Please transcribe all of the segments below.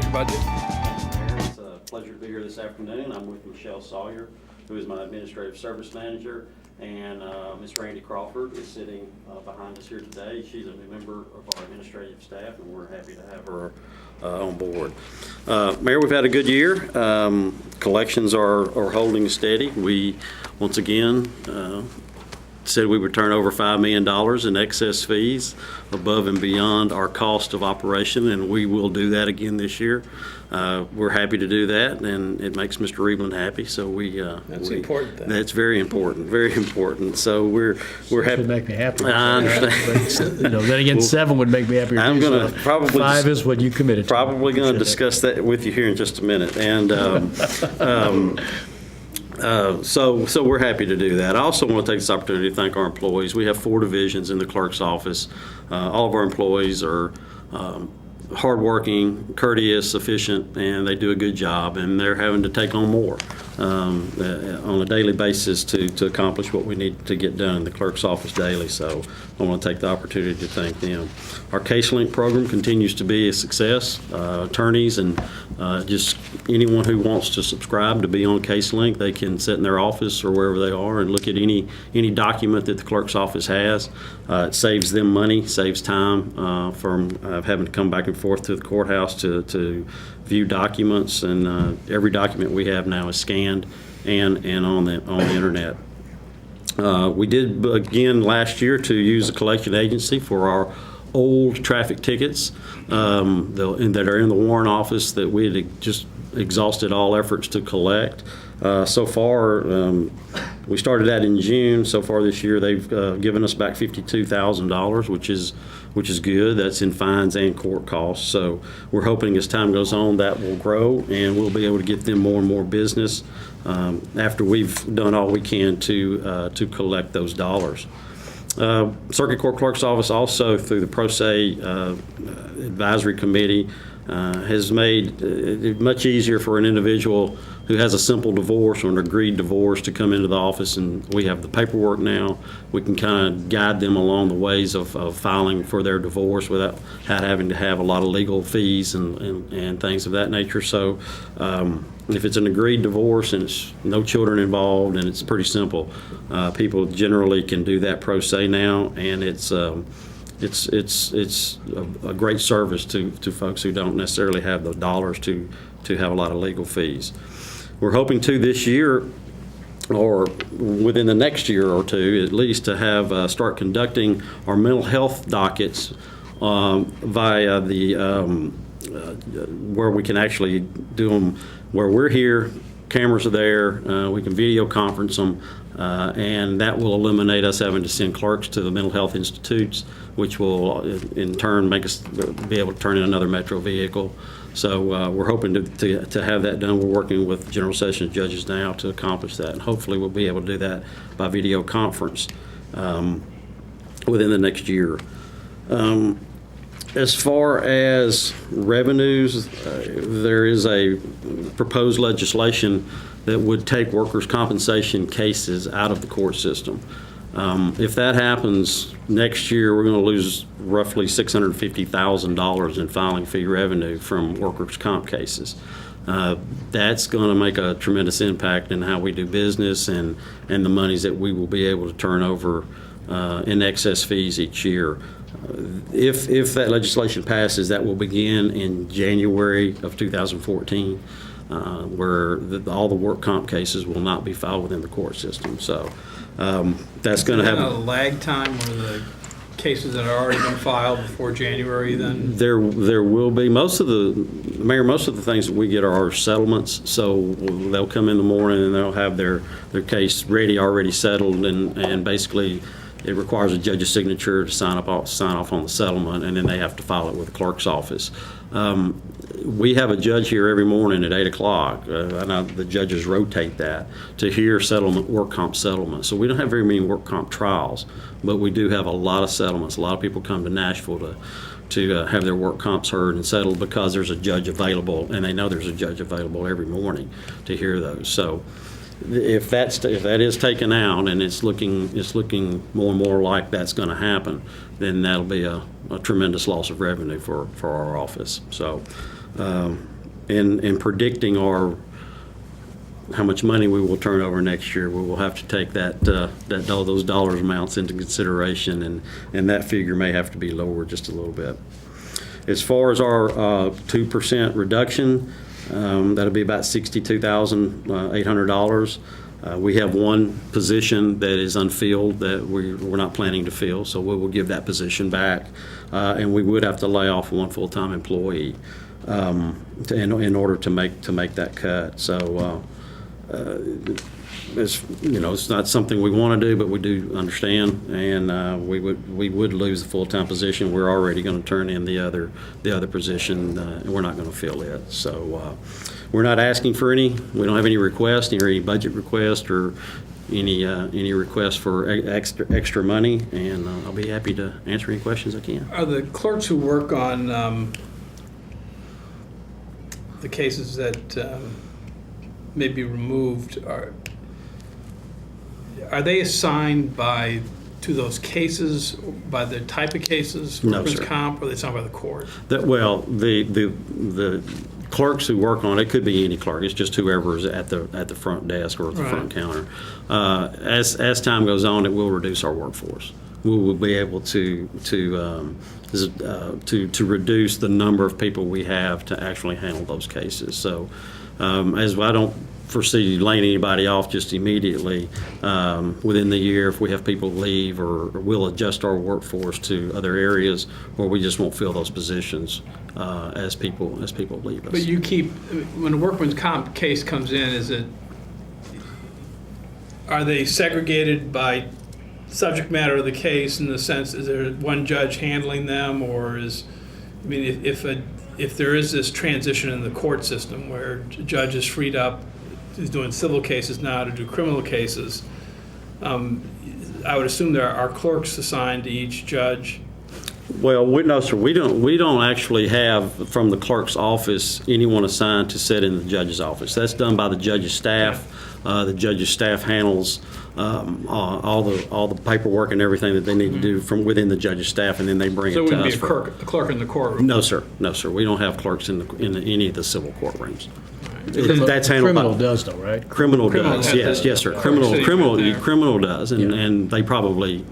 your budget. It's a pleasure to be here this afternoon. I'm with Michelle Sawyer, who is my Administrative Service Manager, and Ms. Randy Crawford is sitting behind us here today. She's a new member of our administrative staff, and we're happy to have her on board. Mayor, we've had a good year. Collections are holding steady. We, once again, said we would turn over $5 million in excess fees above and beyond our cost of operation, and we will do that again this year. We're happy to do that, and it makes Mr. Reebland happy. So That's important. Then. That's very important, very important. So we're happy. Should make me happy. I understand. But, then again, 7 would make me happier. I'm too, gonna so probably 5 is what you committed to. Probably going to Appreciate discuss that with you here in just a minute, and. So we're happy to do that. I also want to take this opportunity to thank our employees. We have 4 divisions in the clerk's office. All of our employees are hardworking, courteous, efficient, and they do a good job, and they're having to take on more on a daily basis to accomplish what we need to get done in the clerk's office daily. So I want to take the opportunity to thank them. Our CaseLink program continues to be a success. Attorneys and just anyone who wants to subscribe to be on CaseLink, they can sit in their office or wherever they are and look at any document that the clerk's office has. It saves them money, saves time from having to come back and forth to the courthouse to view documents, and every document we have now is scanned and on the internet. We did begin last year to use a collection agency for our old traffic tickets that are in the Warren office that we had just exhausted all efforts to collect. So far, we started that in June. So far this year, they've given us back $52,000, which is good. That's in fines and court costs. So we're hoping as time goes on that will grow, and we'll be able to get them more and more business after we've done all we can to collect those dollars. Circuit Court Clerk's Office also, through the Pro Se Advisory Committee, has made it much easier for an individual who has a simple divorce or an agreed divorce to come into the office, and we have the paperwork now. We can kind of guide them along the ways of filing for their divorce without having to have a lot of legal fees and things of that nature. So if it's an agreed divorce and it's no children involved and it's pretty simple, people generally can do that pro se now, and it's a great service to folks who don't necessarily have the dollars to have a lot of legal fees. We're hoping to this year, or within the next year or two at least, to have start conducting our mental health dockets via the where we can actually do them where we're here, cameras are there, we can video conference them, and that will eliminate us having to send clerks to the mental health institutes, which will in turn make us be able to turn in another Metro vehicle. So we're hoping to have that done. We're working with General Sessions judges now to accomplish that, and hopefully we'll be able to do that by video conference within the next year. As far as revenues, there is a proposed legislation that would take workers' compensation cases out of the court system. If that happens next year, we're going to lose roughly $650,000 in filing fee revenue from workers' comp cases. That's going to make a tremendous impact in how we do business and the monies that we will be able to turn over in excess fees each year. If that legislation passes, that will begin in January of 2014, where all the work comp cases will not be filed within the court system. So that's going to have a lag time where the cases that are already been filed before January. Then there will be most of the things that we get are settlements. So they'll come in the morning and they'll have their case already settled, and basically it requires a judge's signature to sign off on the settlement, and then they have to file it with the clerk's office. We have a judge here every morning at 8 o'clock. And the judges rotate that to hear work comp settlements. So we don't have very many work comp trials, but we do have a lot of settlements. A lot of people come to Nashville to have their work comps heard and settled because there's a judge available, and they know there's a judge available every morning to hear those. So if that is taken out, and it's looking more and more like that's going to happen, then that'll be a tremendous loss of revenue for our office. So in predicting how much money we will turn over next year, we will have to take those dollar amounts into consideration, and that figure may have to be lowered just a little bit. As far as our 2% reduction, that'll be about $62,800. We have one position that is unfilled that we're not planning to fill, so we will give that position back. And we would have to lay off one full-time employee in order to make that cut. So it's not something we want to do, but we do understand, and we would lose the full-time position. We're already going to turn in the other position, and we're not going to fill it. So we're not asking for any. We don't have any requests, or any budget requests, or any requests for extra money, and I'll be happy to answer any questions I can. Are the clerks who work on the cases that may be removed, are they assigned to those cases by the type of cases, No, workman's sir. comp, or are they assigned by the court? The clerks who work on it could be any clerk. It's just whoever's at the front desk or at the Right. front counter. As time goes on, it will reduce our workforce. We will be able to reduce the number of people we have to actually handle those cases. So, as I don't foresee laying anybody off just immediately within the year, if we have people leave, or we'll adjust our workforce to other areas, or we just won't fill those positions as people leave us. But you when a workman's comp case comes in, are they segregated by subject matter of the case, in the sense, is there one judge handling them, or if there is this transition in the court system where a judge is freed up, is doing civil cases now to do criminal cases, I would assume there are clerks assigned to each judge. Well, no, sir. We don't actually have from the clerk's office anyone assigned to sit in the judge's office. That's done by the judge's staff. The judge's staff handles all the paperwork and everything that they need to do from within the judge's staff, and then they bring So it it to wouldn't us. be a clerk in the courtroom? No, sir. No, sir. We don't have clerks in any of the civil courtrooms. That's handled Criminal by does though, right? criminal Criminal does. has Yes, sir. the Criminal there. does, and they probably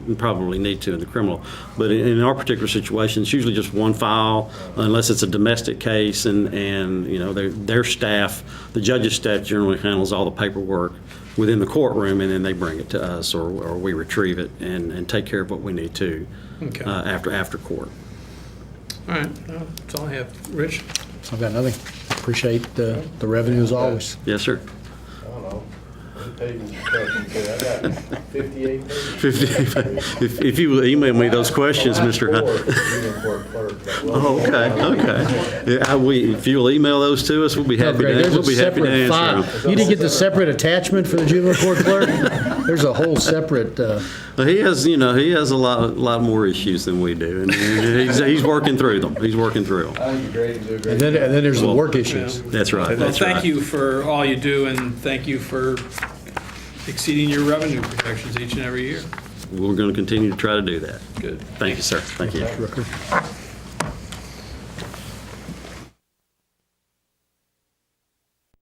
need to in the criminal. But in our particular situation, it's usually just one file, unless it's a domestic case, and their staff, the judge's staff, generally handles all the paperwork within the courtroom, and then they bring it to us, or we retrieve it and take care of what we need to Okay. after court. All right, that's all I have. Rich? I've got nothing. Appreciate the revenue as always. Yes, sir. I don't know. What pages you got? I got 58 pages. If you will email me those questions, Mr. Hunt. Oh, okay. Yeah, if you'll email those to us, we'll be happy Greg, to there's a separate answer file. them. You didn't get the separate attachment for the juvenile court clerk? There's a whole separate, But he has a lot more issues than we do, and he's working through them. He's working through them. I think you're great. You do a great and then there's the work issues. That's right. Well, That's thank right. you for all you do, and thank you for exceeding your revenue projections each and every year. We're going to continue to try to do that. Good. Thank you, sir. Thank you. Rooker.